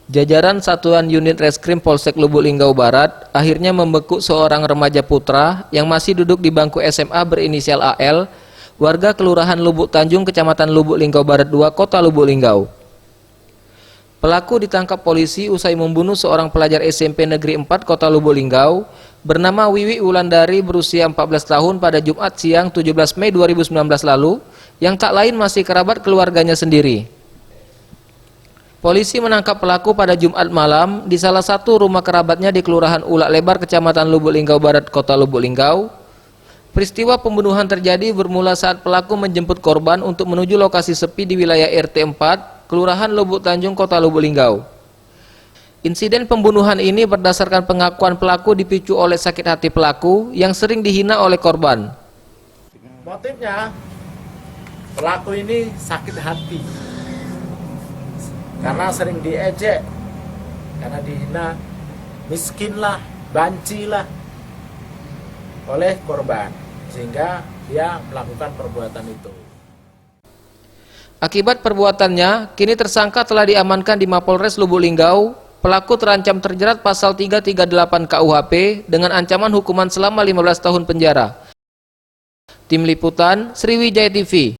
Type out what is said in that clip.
Jajaran Satuan Unit Reskrim Polsek Lubuk Linggau Barat akhirnya membekuk seorang remaja putra yang masih duduk di bangku SMA berinisial AL, warga Kelurahan Lubuk Tanjung, Kecamatan Lubuk Linggau Barat 2, Kota Lubuk Linggau. Pelaku ditangkap polisi usai membunuh seorang pelajar SMP Negeri 4 Kota Lubuk Linggau bernama Wiwi Wulandari berusia 14 tahun pada Jumat siang 17 Mei 2019 lalu, yang tak lain masih kerabat keluarganya sendiri. Polisi menangkap pelaku pada Jumat malam di salah satu rumah kerabatnya di Kelurahan Ulak Lebar, Kecamatan Lubuk Linggau Barat, Kota Lubuk Linggau. Peristiwa pembunuhan terjadi bermula saat pelaku menjemput korban untuk menuju lokasi sepi di wilayah RT 4, Kelurahan Lubuk Tanjung, Kota Lubuk Linggau. Insiden pembunuhan ini berdasarkan pengakuan pelaku dipicu oleh sakit hati pelaku yang sering dihina oleh korban. Motifnya, pelaku ini sakit hati karena sering diejek, karena dihina, miskinlah, bancilah oleh korban, sehingga dia melakukan perbuatan itu. Akibat perbuatannya, kini tersangka telah diamankan di Mapolres Lubuk Linggau. Pelaku terancam terjerat pasal 338 KUHP dengan ancaman hukuman selama 15 tahun penjara. Tim Liputan, Sriwijaya TV.